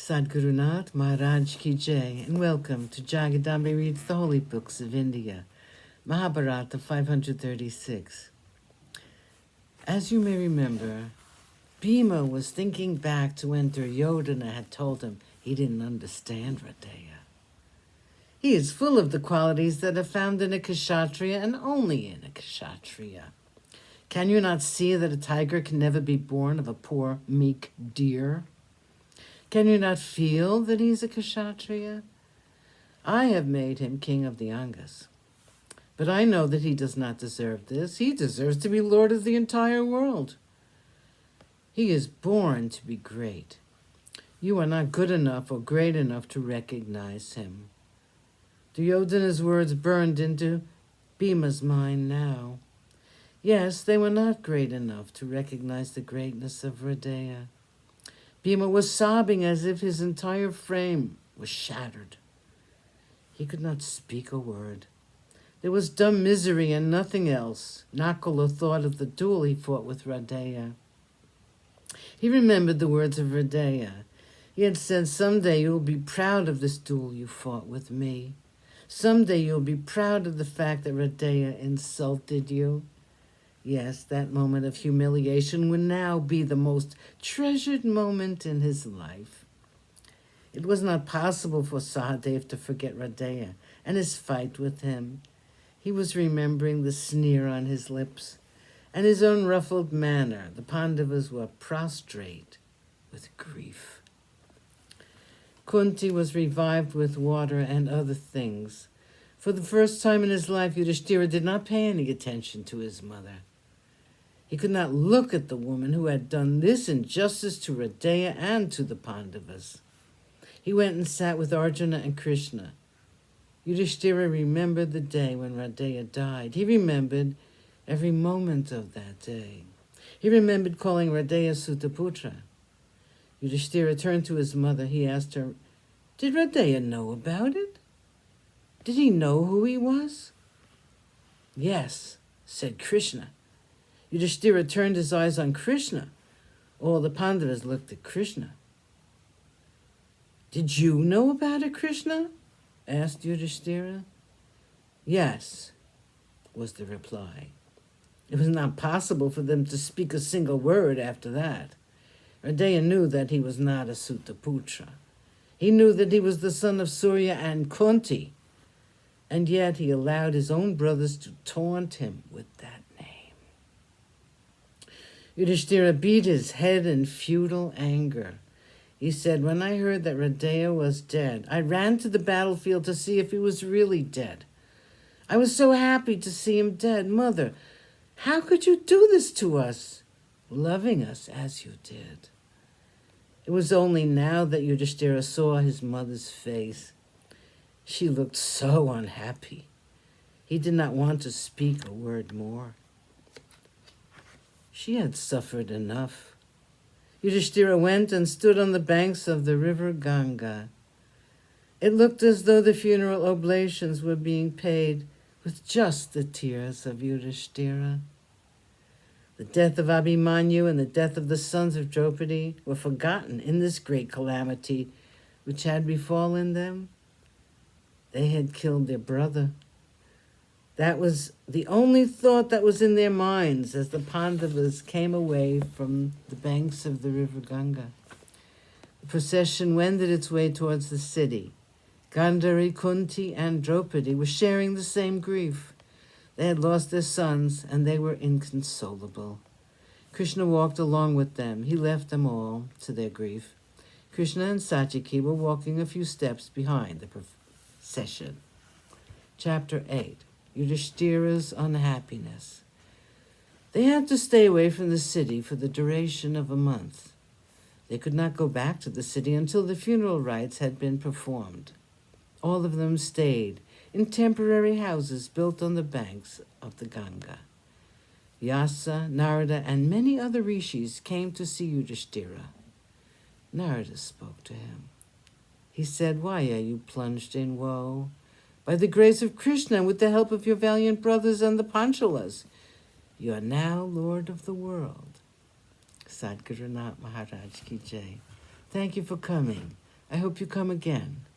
Sadgurunath Maharaj Ki Jai, and welcome to Jagadambe Reads the Holy Books of India, Mahabharata536. As you may remember, Bhima was thinking back to when Duryodhana had told him he didn't understand Hridaya. He is full of the qualities that are found in a Kshatriya and only in a Kshatriya. Can you not see that a tiger can never be born of a poor, meek deer? Can you not feel that he's a Kshatriya? I have made him king of the Angas. But I know that he does not deserve this. He deserves to be lord of the entire world. He is born to be great. You are not good enough or great enough to recognize him. Duryodhana's words burned into Bhima's mind now. Yes, they were not great enough to recognize the greatness of Hridaya. Bhima was sobbing as if his entire frame was shattered. He could not speak a word. There was dumb misery and nothing else. Nakula thought of the duel he fought with Hridaya. He remembered the words of Hridaya. He had said, "Someday you will be proud of this duel you fought with me. Someday you will be proud of the fact that Hridaya insulted you." Yes, that moment of humiliation would now be the most treasured moment in his life. It was not possible for Sahadev to forget Hridaya and his fight with him. He was remembering the sneer on his lips and his own ruffled manner. The Pandavas were prostrate with grief. Kunti was revived with water and other things. For the first time in his life, Yudhishthira did not pay any attention to his mother. He could not look at the woman who had done this injustice to Hridaya and to the Pandavas. He went and sat with Arjuna and Krishna. Yudhishthira remembered the day when Hridaya died. He remembered every moment of that day. He remembered calling Hridaya Sutaputra. Yudhishthira turned to his mother. He asked her, "Did Hridaya know about it? Did he know who he was?" "Yes," said Krishna. Yudhishthira turned his eyes on Krishna. All the Pandavas looked at Krishna. "Did you know about it, Krishna?" asked Yudhishthira. "Yes," was the reply. It was not possible for them to speak a single word after that. Hridaya knew that he was not a Sutaputra. He knew that he was the son of Surya and Kunti, and yet he allowed his own brothers to taunt him with that name. Yudhishthira beat his head in futile anger. He said, "When I heard that Hridaya was dead, I ran to the battlefield to see if he was really dead. I was so happy to see him dead. Mother, how could you do this to us, loving us as you did?" It was only now that Yudhishthira saw his mother's face. She looked so unhappy. He did not want to speak a word more. She had suffered enough. Yudhishthira went and stood on the banks of the river Ganga. It looked as though the funeral oblations were being paid with just the tears of Yudhishthira. The death of Abhimanyu and the death of the sons of Draupadi were forgotten in this great calamity which had befallen them. They had killed their brother. That was the only thought that was in their minds as the Pandavas came away from the banks of the river Ganga. The procession wended its way towards the city. Gandhari, Kunti, and Draupadi were sharing the same grief. They had lost their sons, and they were inconsolable. Krishna walked along with them. He left them all to their grief. Krishna and Satyaki were walking a few steps behind the procession. Chapter 8. Yudhishthira's unhappiness. They had to stay away from the city for the duration of a month. They could not go back to the city until the funeral rites had been performed. All of them stayed in temporary houses built on the banks of the Ganga. Vyasa, Narada, and many other rishis came to see Yudhishthira. Narada spoke to him. He said, "Why are you plunged in woe? By the grace of Krishna, with the help of your valiant brothers and the Panchalas, you are now Lord of the world." Sadgurunath Maharaj Ki Jai. Thank you for coming. I hope you come again.